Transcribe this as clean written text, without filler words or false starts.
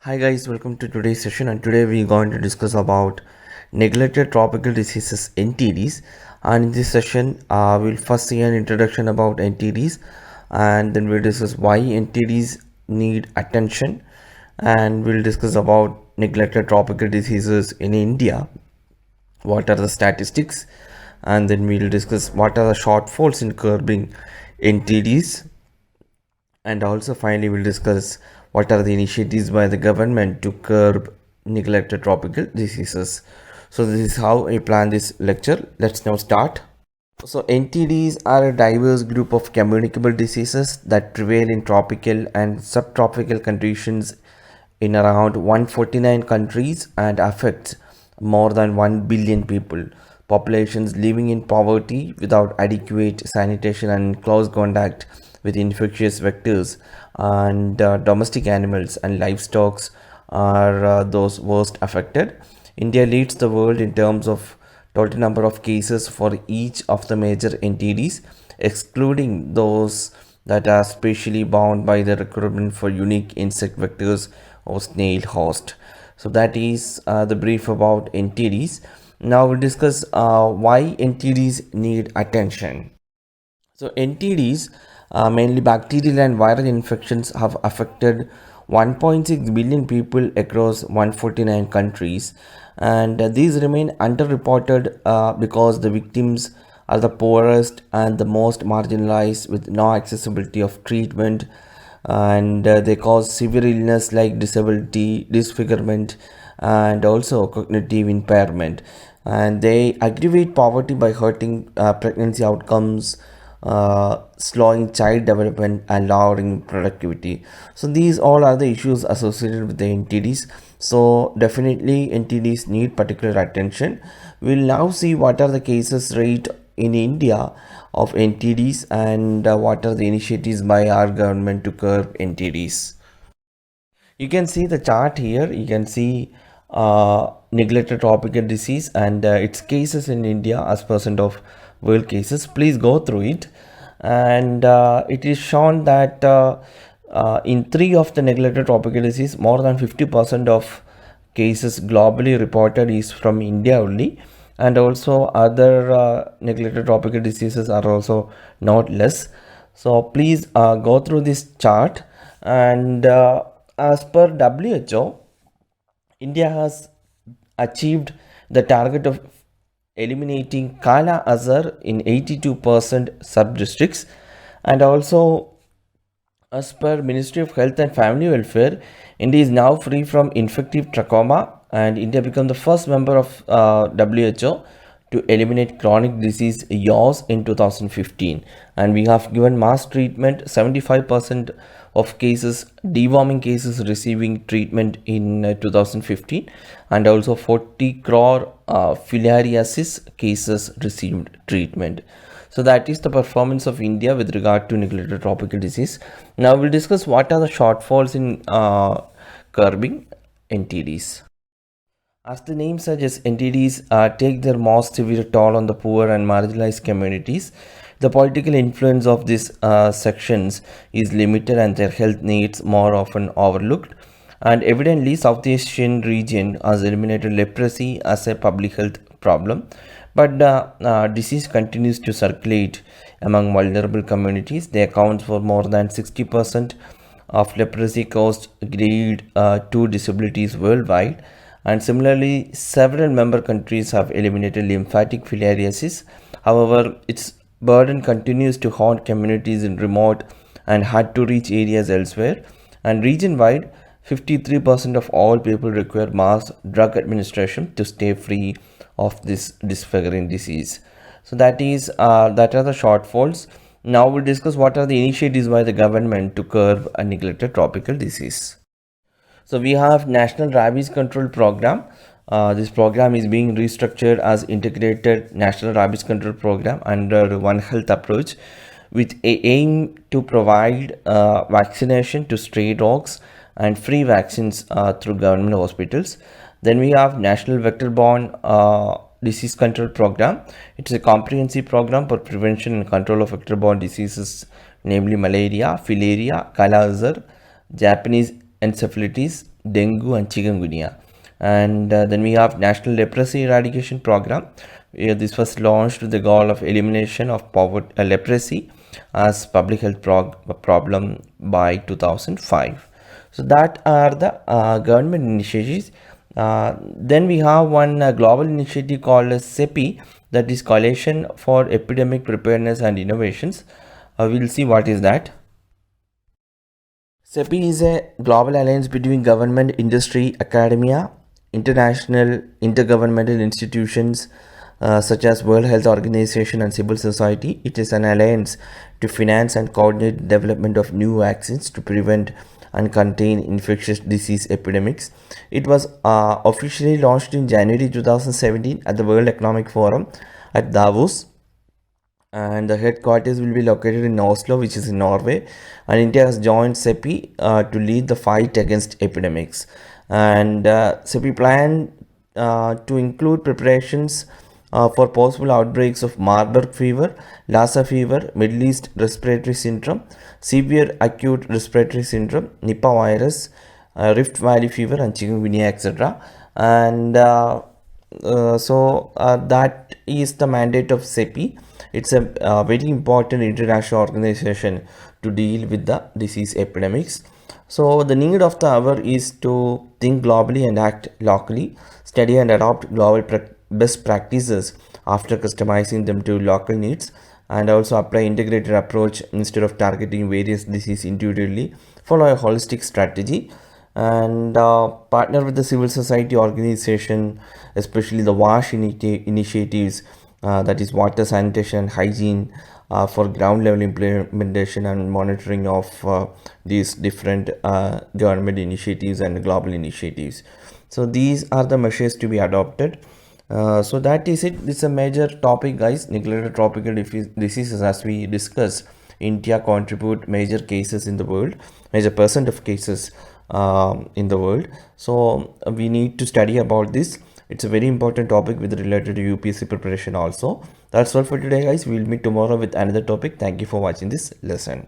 Hi guys, welcome to today's session, and today we're going to discuss about neglected tropical diseases NTDs. And in this session we'll first see an introduction about NTDs, and then we'll discuss why NTDs need attention, and we'll discuss about neglected tropical diseases in India, what are the statistics, and then we'll discuss what are the shortfalls in curbing NTDs, and also finally we'll discuss what are the initiatives by the government to curb neglected tropical diseases. So this is how I plan this lecture. Let's now start. So NTDs are a diverse group of communicable diseases that prevail in tropical and subtropical conditions in around 149 countries and affect more than 1 billion people. Populations living in poverty without adequate sanitation and close contact with infectious vectors and domestic animals and livestock are those worst affected. India leads the world in terms of total number of cases for each of the major NTDs, excluding those that are spatially bound by the requirement for unique insect vectors or snail host. So that is the brief about NTDs. Now we'll discuss why NTDs need attention. So NTDs, mainly bacterial and viral infections, have affected 1.6 billion people across 149 countries, and these remain underreported because the victims are the poorest and the most marginalized with no accessibility of treatment, and they cause severe illness like disability, disfigurement, and also cognitive impairment, and they aggravate poverty by hurting pregnancy outcomes, slowing child development and lowering productivity. So these all are the issues associated with the NTDs. So definitely NTDs need particular attention. We'll now see what are the cases rate in India of NTDs and what are the initiatives by our government to curb NTDs. You can see the chart here. You can see neglected tropical disease and its cases in India as percent of world cases. Please go through it, and it is shown that in 3 of the neglected tropical disease, more than 50% of cases globally reported is from India only, and also other neglected tropical diseases are also not less. So please go through this chart, and as per WHO, India has achieved the target of eliminating Kala Azar in 82% sub-districts, and also as per Ministry of Health and Family Welfare, India is now free from infective trachoma, and India became the first member of WHO to eliminate chronic disease yaws in 2015, and we have given mass treatment. 75% of cases, deworming cases, receiving treatment in 2015, and also 40 crore filariasis cases received treatment. So that is the performance of India with regard to neglected tropical disease. Now we'll discuss what are the shortfalls in curbing NTDs. As the name suggests, NTDs take their most severe toll on the poor and marginalized communities. The political influence of these sections is limited and their health needs more often overlooked. And evidently, South Asian region has eliminated leprosy as a public health problem, but disease continues to circulate among vulnerable communities. They account for more than 60% of leprosy caused grade 2 disabilities worldwide, and similarly several member countries have eliminated lymphatic filariasis. However, its burden continues to haunt communities in remote and hard to reach areas elsewhere, and region wide 53% of all people require mass drug administration to stay free of this disfiguring disease. So that are the shortfalls. Now we'll discuss what are the initiatives by the government to curb a neglected tropical disease. So we have National Rabies Control Program. This program is being restructured as Integrated National Rabies Control Program under One Health approach, with a aim to provide vaccination to stray dogs and free vaccines through government hospitals. Then we have National Vector-Borne Disease Control Program. It's a comprehensive program for prevention and control of vector-borne diseases, namely malaria, filaria, Kala Azar, Japanese encephalitis, dengue, and chikungunya. And then we have National Leprosy Eradication Program. This was launched with the goal of elimination of leprosy as public health problem by 2005. So that are the government initiatives. Then we have one global initiative called CEPI, that is Coalition for Epidemic Preparedness and Innovations. We'll see what is that. CEPI is a global alliance between government, industry, academia, international, intergovernmental institutions such as World Health Organization and civil society. It is an alliance to finance and coordinate the development of new vaccines to prevent and contain infectious disease epidemics. It was officially launched in January 2017 at the World Economic Forum at Davos, and the headquarters will be located in Oslo, which is in Norway. And India has joined CEPI to lead the fight against epidemics. And CEPI plan to include preparations for possible outbreaks of Marburg fever, Lassa fever, Middle East respiratory syndrome, severe acute respiratory syndrome, Nipah virus, Rift Valley fever, and chikungunya, etc. And so that is the mandate of CEPI. It's a very important international organization to deal with the disease epidemics. So the need of the hour is to think globally and act locally, study and adopt global best practices after customizing them to local needs, and also apply integrated approach instead of targeting various diseases individually. Follow a holistic strategy, and partner with the civil society organization, especially the WASH initiatives, that is water, sanitation and hygiene, for ground level implementation and monitoring of these different government initiatives and global initiatives. So these are the measures to be adopted. So that is it. This is a major topic, guys. Neglected tropical diseases, as we discussed, India contribute major cases in the world, major percent of cases in the world. So we need to study about this. It's a very important topic with related to UPSC preparation also. That's all for today, guys. We'll meet tomorrow with another topic. Thank you for watching this lesson.